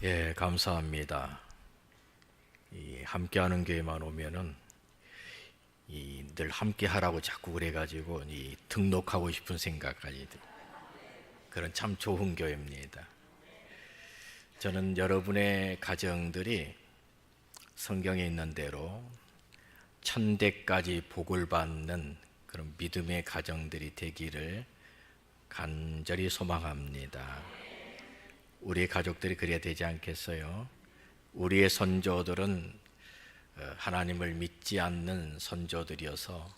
예, 감사합니다. 함께하는 교회만 오면은 늘 함께하라고 자꾸 그래가지고 등록하고 싶은 생각까지 그런 참 좋은 교회입니다. 저는 여러분의 가정들이 성경에 있는 대로 천대까지 복을 받는 그런 믿음의 가정들이 되기를 간절히 소망합니다. 우리 가족들이 그래야 되지 않겠어요? 우리의 선조들은 하나님을 믿지 않는 선조들이어서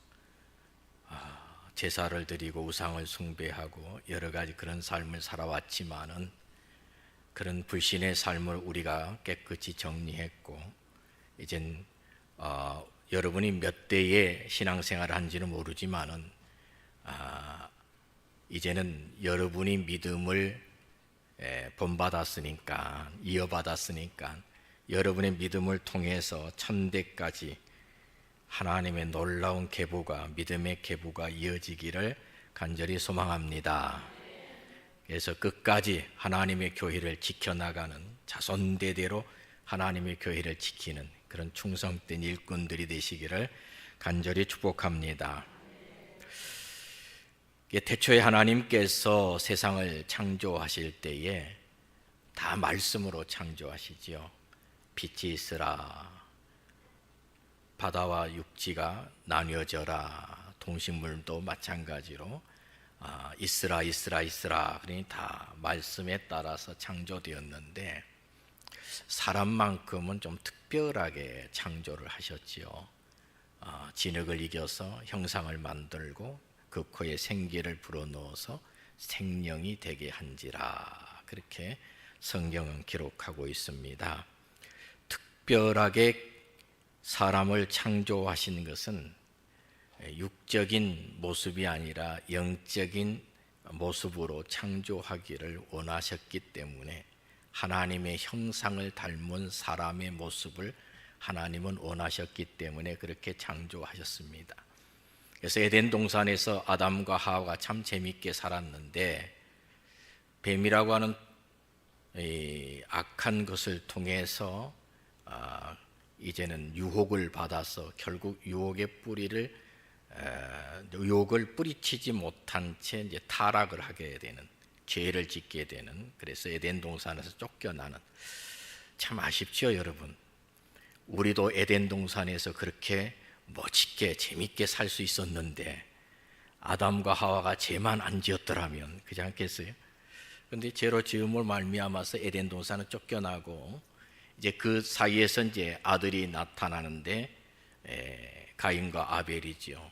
제사를 드리고 우상을 숭배하고 여러 가지 그런 삶을 살아왔지만은 그런 불신의 삶을 우리가 깨끗이 정리했고 이젠 여러분이 몇 대의 신앙생활을 한지는 모르지만은 이제는 여러분이 믿음을 본받았으니까 이어받았으니까 여러분의 믿음을 통해서 천대까지 하나님의 놀라운 계보가 믿음의 계보가 이어지기를 간절히 소망합니다. 그래서 끝까지 하나님의 교회를 지켜나가는 자손대대로 하나님의 교회를 지키는 그런 충성된 일꾼들이 되시기를 간절히 축복합니다. 태초에 하나님께서 세상을 창조하실 때에 다 말씀으로 창조하시지요. 빛이 있으라, 바다와 육지가 나뉘어져라, 동식물도 마찬가지로 있으라 있으라 있으라, 그러니 다 말씀에 따라서 창조되었는데 사람만큼은 좀 특별하게 창조를 하셨지요. 진흙을 이겨서 형상을 만들고 그 코에 생기를 불어넣어서 생명이 되게 한지라, 그렇게 성경은 기록하고 있습니다. 특별하게 사람을 창조하신 것은 육적인 모습이 아니라 영적인 모습으로 창조하기를 원하셨기 때문에 하나님의 형상을 닮은 사람의 모습을 하나님은 원하셨기 때문에 그렇게 창조하셨습니다. 그래서 에덴 동산에서 아담과 하와가 참 재미있게 살았는데 뱀이라고 하는 악한 것을 통해서 이제는 유혹을 받아서 결국 유혹을 뿌리치지 못한 채 이제 타락을 하게 되는, 죄를 짓게 되는, 그래서 에덴 동산에서 쫓겨나는, 참 아쉽죠 여러분. 우리도 에덴 동산에서 그렇게 멋있게 재밌게 살 수 있었는데 아담과 하와가 죄만 안 지었더라면 그렇지 않겠어요? 그런데 죄로 지음을 말미암아서 에덴 동산은 쫓겨나고 이제 그 사이에서 이제 아들이 나타나는데 가인과 아벨이지요.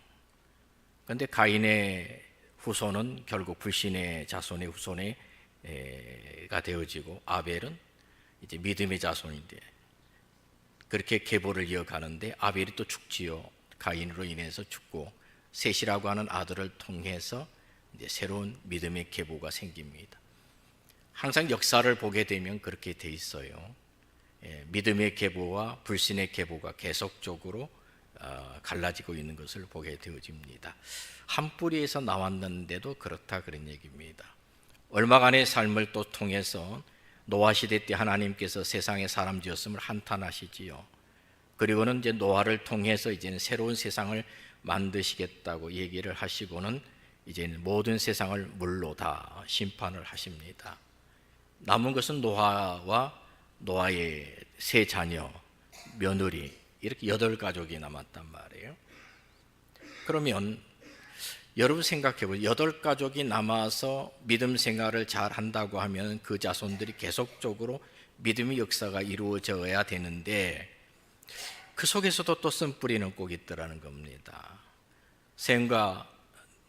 그런데 가인의 후손은 결국 불신의 자손의 후손가 되어지고 아벨은 이제 믿음의 자손인데 그렇게 계보를 이어가는데 아벨이 또 죽지요. 가인으로 인해서 죽고 셋이라고 하는 아들을 통해서 이제 새로운 믿음의 계보가 생깁니다. 항상 역사를 보게 되면 그렇게 돼 있어요. 믿음의 계보와 불신의 계보가 계속적으로 갈라지고 있는 것을 보게 되어집니다. 한 뿌리에서 나왔는데도 그렇다, 그런 얘기입니다. 얼마간의 삶을 또 통해서 노아 시대 때 하나님께서 세상에 사람 지었음을 한탄하시지요. 그리고는 이제 노아를 통해서 이제는 새로운 세상을 만드시겠다고 얘기를 하시고는 이제는 모든 세상을 물로 다 심판을 하십니다. 남은 것은 노아와 노아의 세 자녀, 며느리, 이렇게 8가족이 남았단 말이에요. 그러면 여러분 생각해 보세요. 8가족이 남아서 믿음 생활을 잘 한다고 하면 그 자손들이 계속적으로 믿음의 역사가 이루어져야 되는데 그 속에서도 또 쓴뿌리는 꼭 있더라는 겁니다. 셈과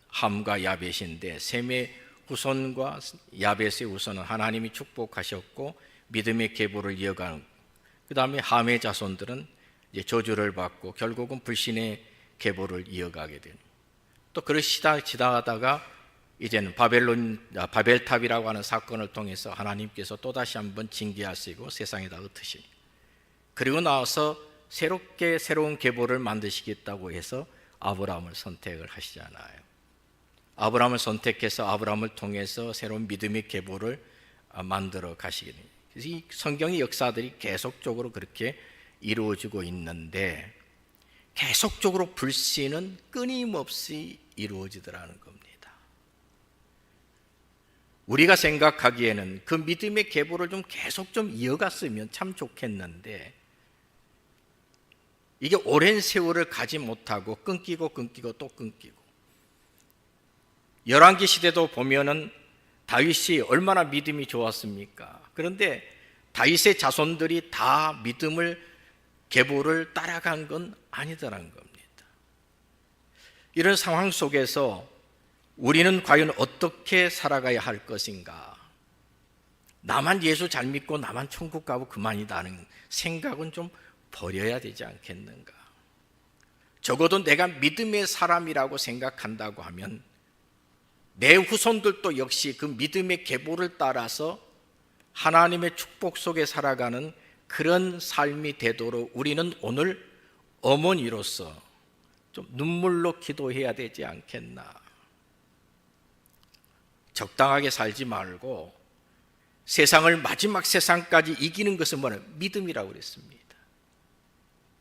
함과 야벳인데 셈의 후손과 야벳의 후손은 하나님이 축복하셨고 믿음의 계보를 이어가는, 그 다음에 함의 자손들은 이제 저주를 받고 결국은 불신의 계보를 이어가게 되는, 또 그러시다 지나가다가 이제는 바벨탑이라고 하는 사건을 통해서 하나님께서 또다시 한번 징계하시고 세상에다 흩으시, 그리고 나와서 새롭게 새로운 계보를 만드시겠다고 해서 아브라함을 선택을 하시잖아요. 아브라함을 선택해서 아브라함을 통해서 새로운 믿음의 계보를 만들어 가시게 됩니다. 이 성경의 역사들이 계속적으로 그렇게 이루어지고 있는데 계속적으로 불신은 끊임없이 이루어지더라는 겁니다. 우리가 생각하기에는 그 믿음의 계보를 좀 계속 좀 이어갔으면 참 좋겠는데 이게 오랜 세월을 가지 못하고 끊기고 또 끊기고 열왕기 시대도 보면은 다윗이 얼마나 믿음이 좋았습니까? 그런데 다윗의 자손들이 다 믿음을 계보를 따라간 건 아니더라는 겁니다. 이런 상황 속에서 우리는 과연 어떻게 살아가야 할 것인가? 나만 예수 잘 믿고 나만 천국 가고 그만이다는 생각은 좀 버려야 되지 않겠는가? 적어도 내가 믿음의 사람이라고 생각한다고 하면 내 후손들도 역시 그 믿음의 계보를 따라서 하나님의 축복 속에 살아가는 그런 삶이 되도록 우리는 오늘 어머니로서 좀 눈물로 기도해야 되지 않겠나? 적당하게 살지 말고 세상을 마지막 세상까지 이기는 것은 뭐냐? 믿음이라고 그랬습니다.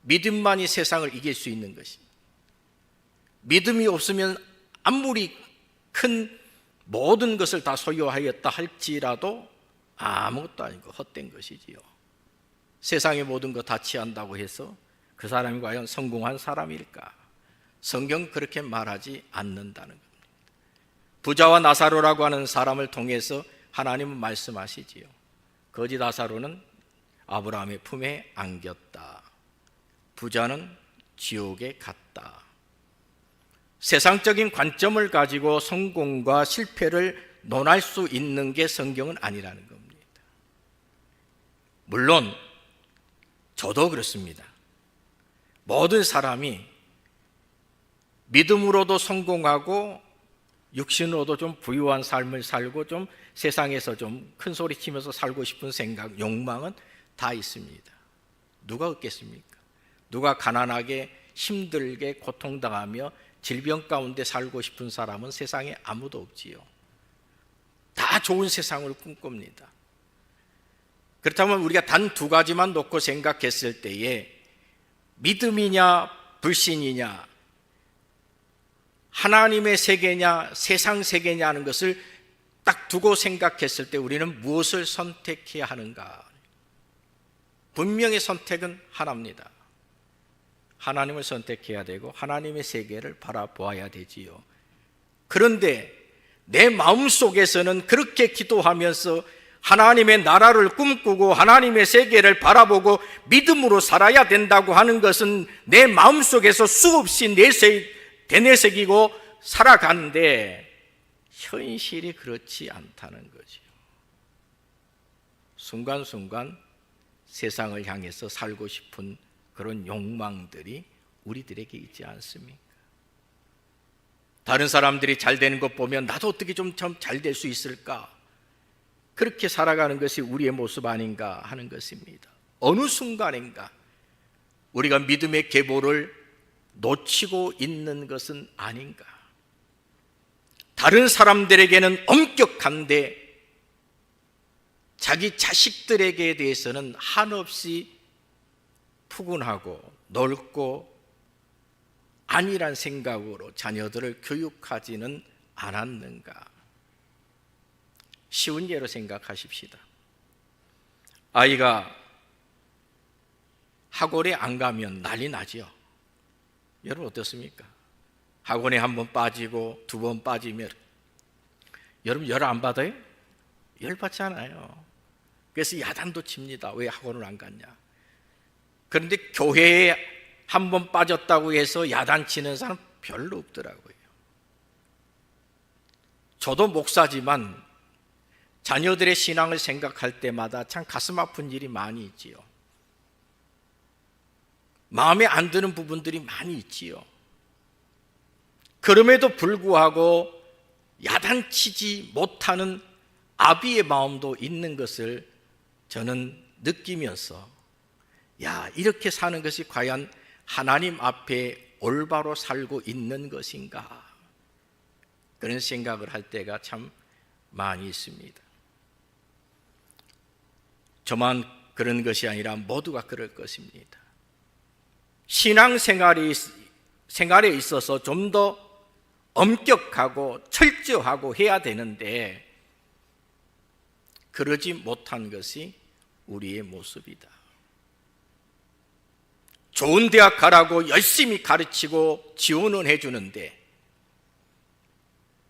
믿음만이 세상을 이길 수 있는 것입니다. 믿음이 없으면 아무리 큰 모든 것을 다 소유하였다 할지라도 아무것도 아니고 헛된 것이지요. 세상의 모든 것 다 취한다고 해서 그 사람이 과연 성공한 사람일까? 성경 그렇게 말하지 않는다는 겁니다. 부자와 나사로라고 하는 사람을 통해서 하나님은 말씀하시지요. 거지 나사로는 아브라함의 품에 안겼다. 부자는 지옥에 갔다. 세상적인 관점을 가지고 성공과 실패를 논할 수 있는 게 성경은 아니라는 겁니다. 물론 저도 그렇습니다. 모든 사람이 믿음으로도 성공하고 육신으로도 좀 부유한 삶을 살고 좀 세상에서 좀 큰 소리 치면서 살고 싶은 생각, 욕망은 다 있습니다. 누가 없겠습니까? 누가 가난하게 힘들게 고통당하며 질병 가운데 살고 싶은 사람은 세상에 아무도 없지요. 다 좋은 세상을 꿈꿉니다. 그렇다면 우리가 단 두 가지만 놓고 생각했을 때에 믿음이냐 불신이냐 하나님의 세계냐 세상 세계냐 하는 것을 딱 두고 생각했을 때 우리는 무엇을 선택해야 하는가? 분명히 선택은 하나입니다. 하나님을 선택해야 되고 하나님의 세계를 바라보아야 되지요. 그런데 내 마음속에서는 그렇게 기도하면서 하나님의 나라를 꿈꾸고 하나님의 세계를 바라보고 믿음으로 살아야 된다고 하는 것은 내 마음속에서 수없이 되뇌새기고 살아가는데 현실이 그렇지 않다는 거죠. 순간순간 세상을 향해서 살고 싶은 그런 욕망들이 우리들에게 있지 않습니까? 다른 사람들이 잘 되는 것 보면 나도 어떻게 좀 잘 될 수 있을까? 그렇게 살아가는 것이 우리의 모습 아닌가 하는 것입니다. 어느 순간인가 우리가 믿음의 계보를 놓치고 있는 것은 아닌가? 다른 사람들에게는 엄격한데 자기 자식들에게 대해서는 한없이 푸근하고 넓고 아니란 생각으로 자녀들을 교육하지는 않았는가? 쉬운 예로 생각하십시다. 아이가 학원에 안 가면 난리 나지요. 여러분 어떻습니까? 학원에 한 번 빠지고 두 번 빠지면 여러분 열 안 받아요? 열 받지 않아요. 그래서 야단도 칩니다. 왜 학원을 안 갔냐? 그런데 교회에 한 번 빠졌다고 해서 야단치는 사람 별로 없더라고요. 저도 목사지만 자녀들의 신앙을 생각할 때마다 참 가슴 아픈 일이 많이 있지요. 마음에 안 드는 부분들이 많이 있지요. 그럼에도 불구하고 야단치지 못하는 아비의 마음도 있는 것을 저는 느끼면서 이렇게 사는 것이 과연 하나님 앞에 올바로 살고 있는 것인가? 그런 생각을 할 때가 참 많이 있습니다. 저만 그런 것이 아니라 모두가 그럴 것입니다. 신앙생활에 있어서 좀 더 엄격하고 철저하고 해야 되는데 그러지 못한 것이 우리의 모습이다. 좋은 대학 가라고 열심히 가르치고 지원은 해주는데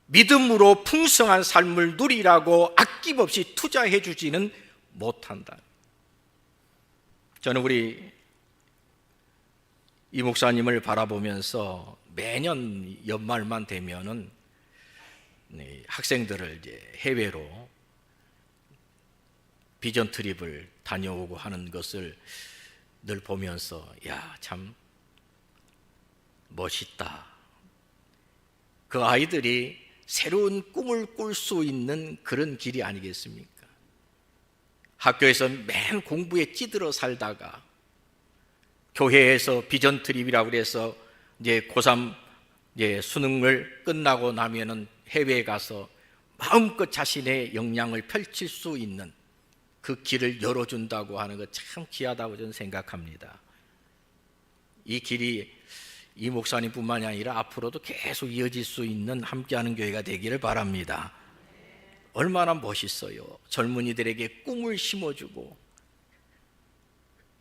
믿음으로 풍성한 삶을 누리라고 아낌없이 투자해 주지는 못한다. 저는 우리 이 목사님을 바라보면서 매년 연말만 되면은 학생들을 이제 해외로 비전 트립을 다녀오고 하는 것을 늘 보면서 야, 참 멋있다. 그 아이들이 새로운 꿈을 꿀 수 있는 그런 길이 아니겠습니까? 학교에서 맨 공부에 찌들어 살다가 교회에서 비전 트립이라고 해서 이제 고3 이제 수능을 끝나고 나면은 해외에 가서 마음껏 자신의 역량을 펼칠 수 있는 그 길을 열어준다고 하는 것 참 귀하다고 저는 생각합니다. 이 길이 이 목사님뿐만이 아니라 앞으로도 계속 이어질 수 있는 함께하는 교회가 되기를 바랍니다. 얼마나 멋있어요. 젊은이들에게 꿈을 심어주고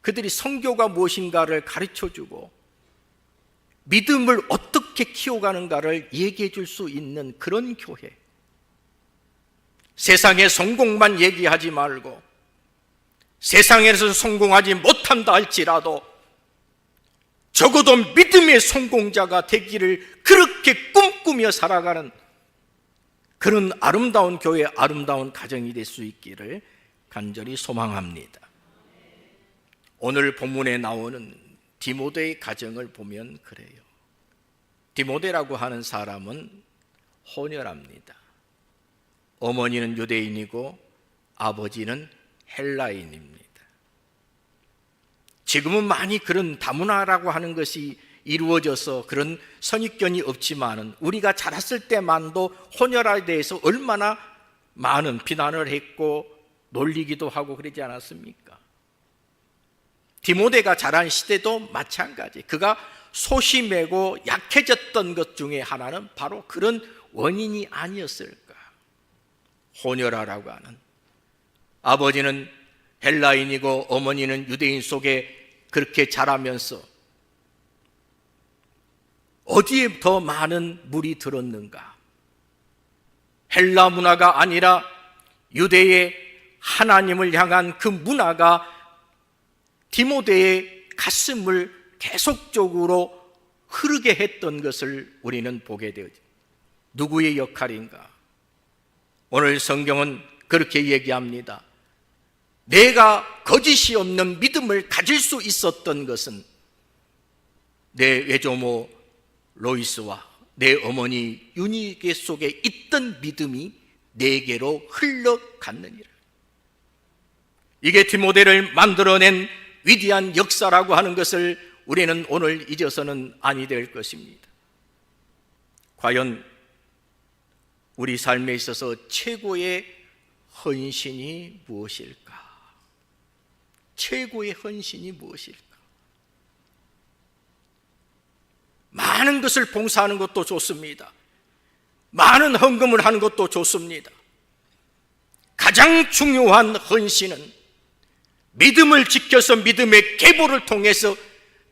그들이 선교가 무엇인가를 가르쳐주고 믿음을 어떻게 키워가는가를 얘기해 줄 수 있는 그런 교회. 세상의 성공만 얘기하지 말고 세상에서 성공하지 못한다 할지라도 적어도 믿음의 성공자가 되기를 그렇게 꿈꾸며 살아가는 그런 아름다운 교회, 아름다운 가정이 될 수 있기를 간절히 소망합니다. 오늘 본문에 나오는 디모데의 가정을 보면 그래요. 디모데라고 하는 사람은 혼혈합니다. 어머니는 유대인이고 아버지는 헬라인입니다. 지금은 많이 그런 다문화라고 하는 것이 이루어져서 그런 선입견이 없지만은 우리가 자랐을 때만도 혼혈에 대해서 얼마나 많은 비난을 했고 놀리기도 하고 그러지 않았습니까? 디모데가 자란 시대도 마찬가지. 그가 소심하고 약해졌던 것 중에 하나는 바로 그런 원인이 아니었을까? 혼혈아라고 하는 아버지는 헬라인이고 어머니는 유대인 속에 그렇게 자라면서 어디에 더 많은 물이 들었는가? 헬라 문화가 아니라 유대의 하나님을 향한 그 문화가 디모데의 가슴을 계속적으로 흐르게 했던 것을 우리는 보게 되죠. 누구의 역할인가? 오늘 성경은 그렇게 얘기합니다. 내가 거짓이 없는 믿음을 가질 수 있었던 것은 내 외조모 로이스와 내 어머니 유니게 속에 있던 믿음이 내게로 흘러갔느니라. 이게 디모데를 만들어낸 위대한 역사라고 하는 것을 우리는 오늘 잊어서는 아니 될 것입니다. 과연 우리 삶에 있어서 최고의 헌신이 무엇일까? 최고의 헌신이 무엇일까? 많은 것을 봉사하는 것도 좋습니다. 많은 헌금을 하는 것도 좋습니다. 가장 중요한 헌신은 믿음을 지켜서 믿음의 계보를 통해서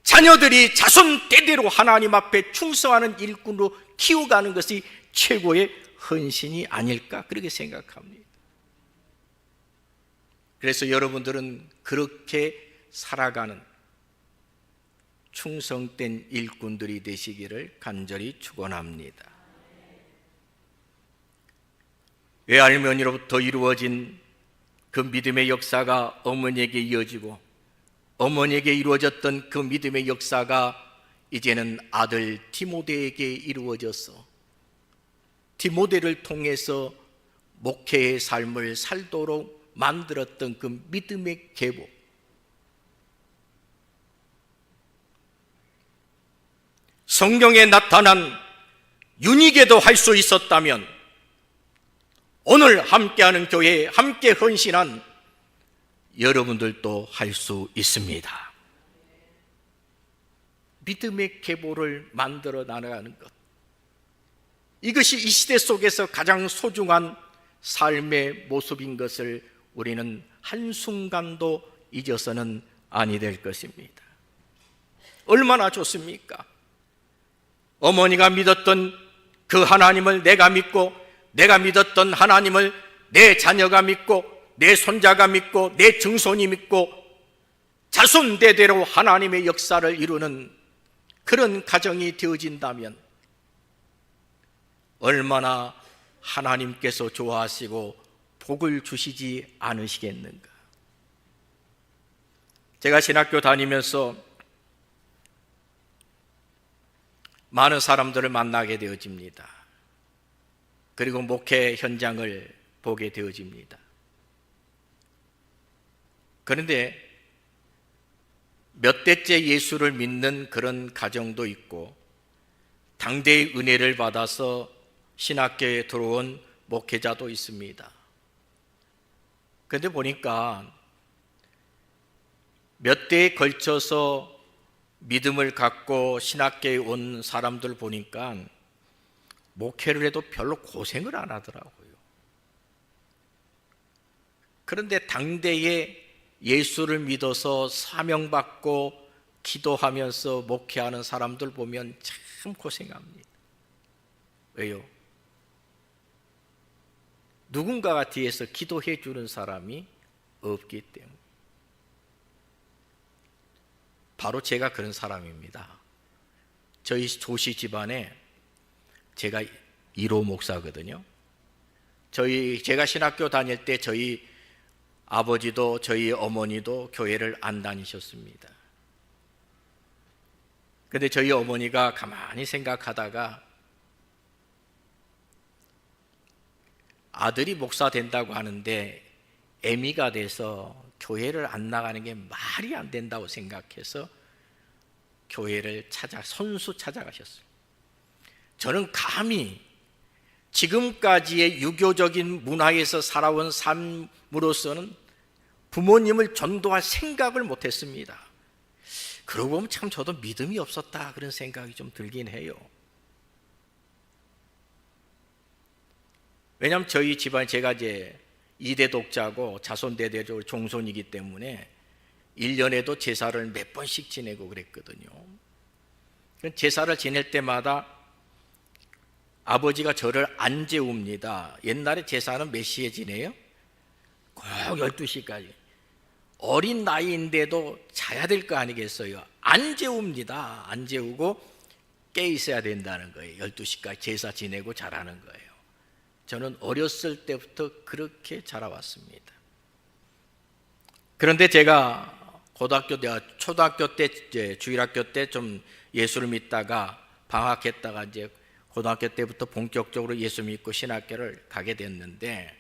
자녀들이 자손 대대로 하나님 앞에 충성하는 일꾼으로 키워가는 것이 최고의 헌신이 아닐까 그렇게 생각합니다. 그래서 여러분들은 그렇게 살아가는 충성된 일꾼들이 되시기를 간절히 축원합니다. 외할머니로부터 이루어진 그 믿음의 역사가 어머니에게 이어지고 어머니에게 이루어졌던 그 믿음의 역사가 이제는 아들 디모데에게 이루어져서 디모데를 통해서 목회의 삶을 살도록 만들었던 그 믿음의 계보, 성경에 나타난 유니게도 할 수 있었다면 오늘 함께하는 교회에 함께 헌신한 여러분들도 할 수 있습니다. 믿음의 계보를 만들어 나가는 것, 이것이 이 시대 속에서 가장 소중한 삶의 모습인 것을 우리는 한순간도 잊어서는 아니 될 것입니다. 얼마나 좋습니까? 어머니가 믿었던 그 하나님을 내가 믿고, 내가 믿었던 하나님을 내 자녀가 믿고, 내 손자가 믿고, 내 증손이 믿고, 자손대대로 하나님의 역사를 이루는 그런 가정이 되어진다면 얼마나 하나님께서 좋아하시고 복을 주시지 않으시겠는가. 제가 신학교 다니면서 많은 사람들을 만나게 되어집니다. 그리고 목회 현장을 보게 되어집니다. 그런데 몇 대째 예수를 믿는 그런 가정도 있고, 당대의 은혜를 받아서 신학교에 들어온 목회자도 있습니다. 그런데 보니까 몇 대에 걸쳐서 믿음을 갖고 신학교에 온 사람들 보니까 목회를 해도 별로 고생을 안 하더라고요. 그런데 당대에 예수를 믿어서 사명받고 기도하면서 목회하는 사람들 보면 참 고생합니다. 왜요? 누군가가 뒤에서 기도해 주는 사람이 없기 때문에. 바로 제가 그런 사람입니다. 저희 조씨 집안에 제가 1호 목사거든요. 제가 신학교 다닐 때 저희 아버지도 저희 어머니도 교회를 안 다니셨습니다. 그런데 저희 어머니가 가만히 생각하다가 아들이 목사 된다고 하는데 애미가 돼서 교회를 안 나가는 게 말이 안 된다고 생각해서 교회를 선수 찾아가셨어요. 저는 감히 지금까지의 유교적인 문화에서 살아온 삶으로서는 부모님을 전도할 생각을 못했습니다. 그러고 보면 참 저도 믿음이 없었다 그런 생각이 좀 들긴 해요. 왜냐하면 저희 집안, 제가 이제 2대 독자고 자손대대로 종손이기 때문에 1년에도 제사를 몇 번씩 지내고 그랬거든요. 제사를 지낼 때마다 아버지가 저를 안 재웁니다. 옛날에 제사는 몇 시에 지내요? 꼭 12시까지. 어린 나이인데도 자야 될 거 아니겠어요? 안 재웁니다. 안 재우고 깨 있어야 된다는 거예요. 12시까지 제사 지내고 자라는 거예요. 저는 어렸을 때부터 그렇게 자라왔습니다. 그런데 제가 초등학교 때, 주일학교 때 좀 예수를 믿다가 방학했다가 이제 고등학교 때부터 본격적으로 예수 믿고 신학교를 가게 됐는데,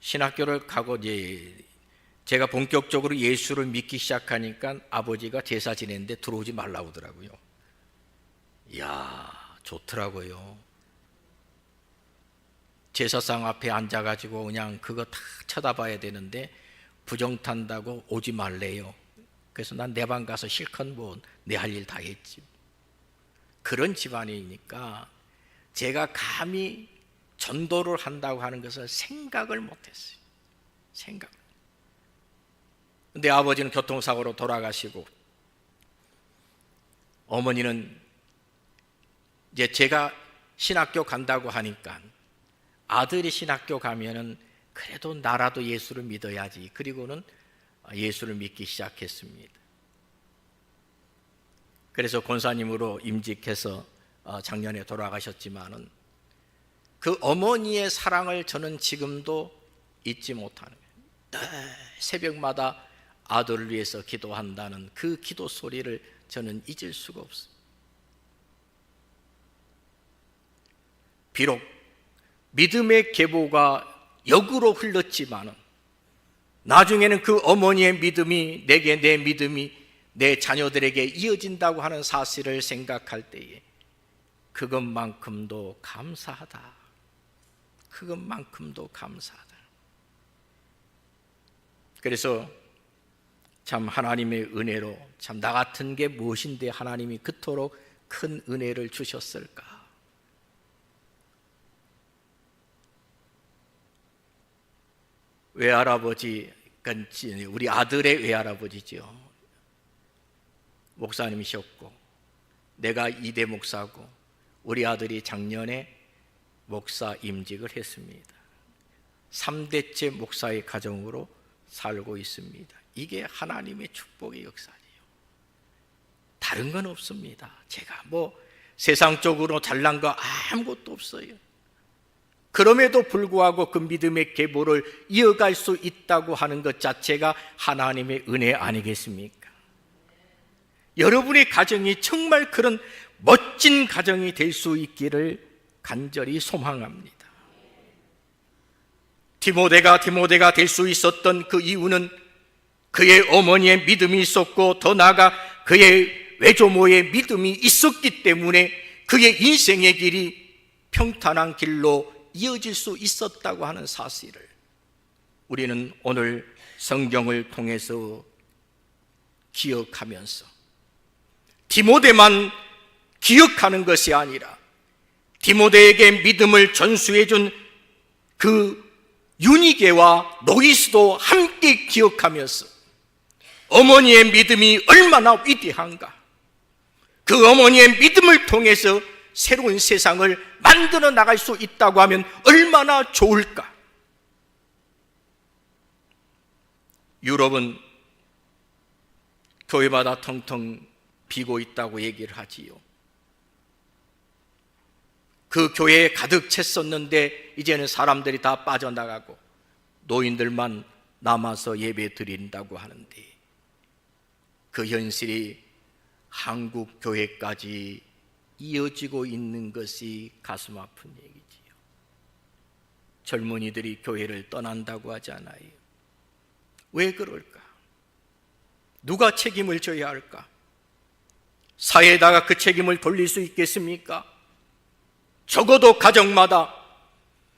신학교를 가고 이제 제가 본격적으로 예수를 믿기 시작하니까 아버지가 제사 지내는데 들어오지 말라고 하더라고요. 이야, 좋더라고요. 제사상 앞에 앉아가지고 그냥 그거 다 쳐다봐야 되는데 부정탄다고 오지 말래요. 그래서 난 내 방 가서 실컷 내 할 일 다 했지. 그런 집안이니까 제가 감히 전도를 한다고 하는 것을 생각을 못했어요. 근데 아버지는 교통사고로 돌아가시고, 어머니는 이제 제가 신학교 간다고 하니까 아들이 신학교 가면은 그래도 나라도 예수를 믿어야지. 그리고는 예수를 믿기 시작했습니다. 그래서 권사님으로 임직해서 작년에 돌아가셨지만은 그 어머니의 사랑을 저는 지금도 잊지 못하는 거예요. 새벽마다 아들을 위해서 기도한다는 그 기도 소리를 저는 잊을 수가 없습니다. 비록 믿음의 계보가 역으로 흘렀지만은 나중에는 그 어머니의 믿음이 내게, 내 믿음이 내 자녀들에게 이어진다고 하는 사실을 생각할 때에 그것만큼도 감사하다. 그것만큼도 감사하다. 그래서 참 하나님의 은혜로 참 나 같은 게 무엇인데 하나님이 그토록 큰 은혜를 주셨을까? 외할아버지, 그러니까 우리 아들의 외할아버지죠. 목사님이셨고 내가 이대 목사고 우리 아들이 작년에 목사 임직을 했습니다. 3대째 목사의 가정으로 살고 있습니다. 이게 하나님의 축복의 역사예요. 다른 건 없습니다. 제가 세상적으로 잘난 거 아무것도 없어요. 그럼에도 불구하고 그 믿음의 계보를 이어갈 수 있다고 하는 것 자체가 하나님의 은혜 아니겠습니까? 여러분의 가정이 정말 그런 멋진 가정이 될 수 있기를 간절히 소망합니다. 디모데가 될 수 있었던 그 이유는 그의 어머니의 믿음이 있었고 더 나아가 그의 외조모의 믿음이 있었기 때문에 그의 인생의 길이 평탄한 길로 이어질 수 있었다고 하는 사실을 우리는 오늘 성경을 통해서 기억하면서 디모데만 기억하는 것이 아니라 디모데에게 믿음을 전수해 준 그 유니게와 노이스도 함께 기억하면서 어머니의 믿음이 얼마나 위대한가, 그 어머니의 믿음을 통해서 새로운 세상을 만들어 나갈 수 있다고 하면 얼마나 좋을까. 유럽은 교회마다 텅텅 비고 있다고 얘기를 하지요. 그 교회에 가득 찼었는데 이제는 사람들이 다 빠져나가고 노인들만 남아서 예배 드린다고 하는데 그 현실이 한국 교회까지 이어지고 있는 것이 가슴 아픈 얘기지요. 젊은이들이 교회를 떠난다고 하잖아요. 왜 그럴까? 누가 책임을 져야 할까? 사회에다가 그 책임을 돌릴 수 있겠습니까? 적어도 가정마다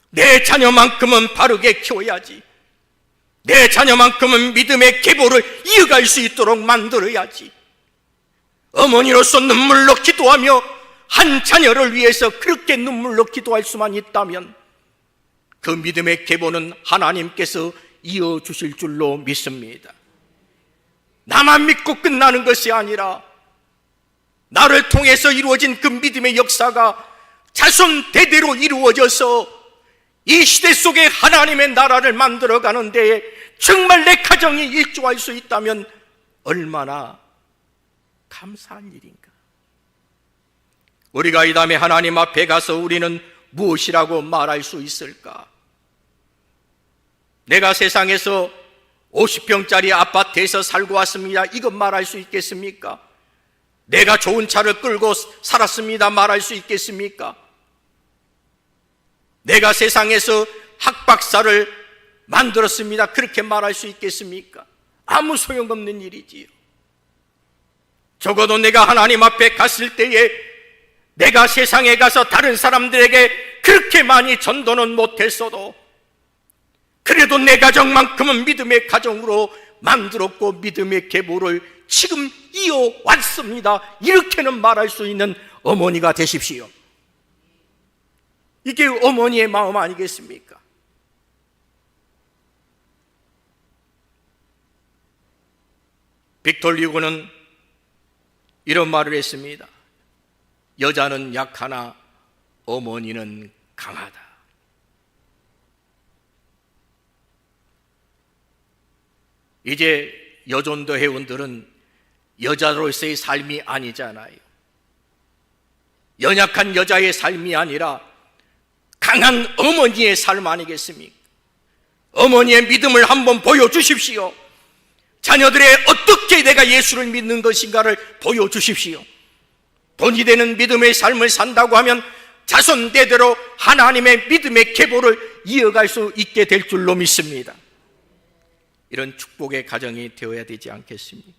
내 자녀만큼은 바르게 키워야지, 내 자녀만큼은 믿음의 계보를 이어갈 수 있도록 만들어야지. 어머니로서 눈물로 기도하며 한 자녀를 위해서 그렇게 눈물로 기도할 수만 있다면 그 믿음의 계보는 하나님께서 이어주실 줄로 믿습니다. 나만 믿고 끝나는 것이 아니라 나를 통해서 이루어진 그 믿음의 역사가 자손 대대로 이루어져서 이 시대 속에 하나님의 나라를 만들어가는 데에 정말 내 가정이 일조할 수 있다면 얼마나 감사한 일인가. 우리가 이 다음에 하나님 앞에 가서 우리는 무엇이라고 말할 수 있을까? 내가 세상에서 50평짜리 아파트에서 살고 왔습니다, 이것 말할 수 있겠습니까? 내가 좋은 차를 끌고 살았습니다, 말할 수 있겠습니까? 내가 세상에서 학박사를 만들었습니다, 그렇게 말할 수 있겠습니까? 아무 소용없는 일이지요. 적어도 내가 하나님 앞에 갔을 때에 내가 세상에 가서 다른 사람들에게 그렇게 많이 전도는 못했어도 그래도 내 가정만큼은 믿음의 가정으로 만들었고 믿음의 계보를 지금 이어왔습니다, 이렇게는 말할 수 있는 어머니가 되십시오. 이게 어머니의 마음 아니겠습니까? 빅토르 휴고는 이런 말을 했습니다. 여자는 약하나 어머니는 강하다. 이제 여전도 회원들은 여자로서의 삶이 아니잖아요. 연약한 여자의 삶이 아니라 강한 어머니의 삶 아니겠습니까? 어머니의 믿음을 한번 보여주십시오. 자녀들의 어떻게 내가 예수를 믿는 것인가를 보여주십시오. 돈이 되는 믿음의 삶을 산다고 하면 자손대대로 하나님의 믿음의 계보를 이어갈 수 있게 될 줄로 믿습니다. 이런 축복의 가정이 되어야 되지 않겠습니까?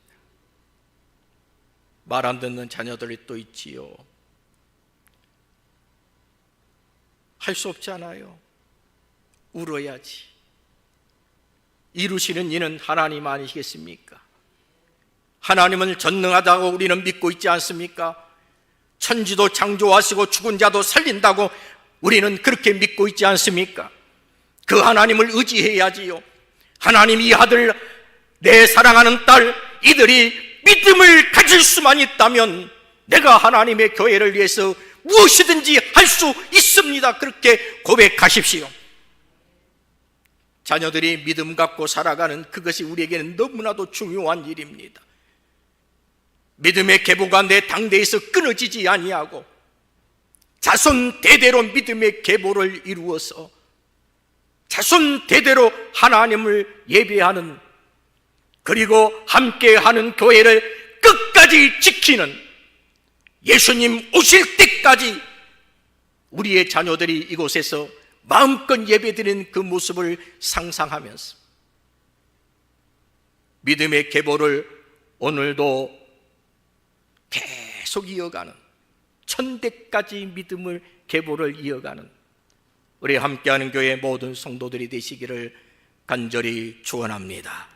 말 안 듣는 자녀들이 또 있지요. 할 수 없잖아요. 울어야지. 이루시는 이는 하나님 아니시겠습니까? 하나님은 전능하다고 우리는 믿고 있지 않습니까? 천지도 창조하시고 죽은 자도 살린다고 우리는 그렇게 믿고 있지 않습니까? 그 하나님을 의지해야지요. 하나님, 이 아들, 내 사랑하는 딸, 이들이 믿음을 가질 수만 있다면 내가 하나님의 교회를 위해서 무엇이든지 할 수 있습니다. 그렇게 고백하십시오. 자녀들이 믿음 갖고 살아가는 그것이 우리에게는 너무나도 중요한 일입니다. 믿음의 계보가 내 당대에서 끊어지지 아니하고 자손 대대로 믿음의 계보를 이루어서 자손 대대로 하나님을 예배하는, 그리고 함께하는 교회를 끝까지 지키는, 예수님 오실 때까지 우리의 자녀들이 이곳에서 마음껏 예배드리는 그 모습을 상상하면서 믿음의 계보를 오늘도 계속 이어가는, 천대까지 믿음을 계보를 이어가는 우리 함께하는 교회 모든 성도들이 되시기를 간절히 축원합니다.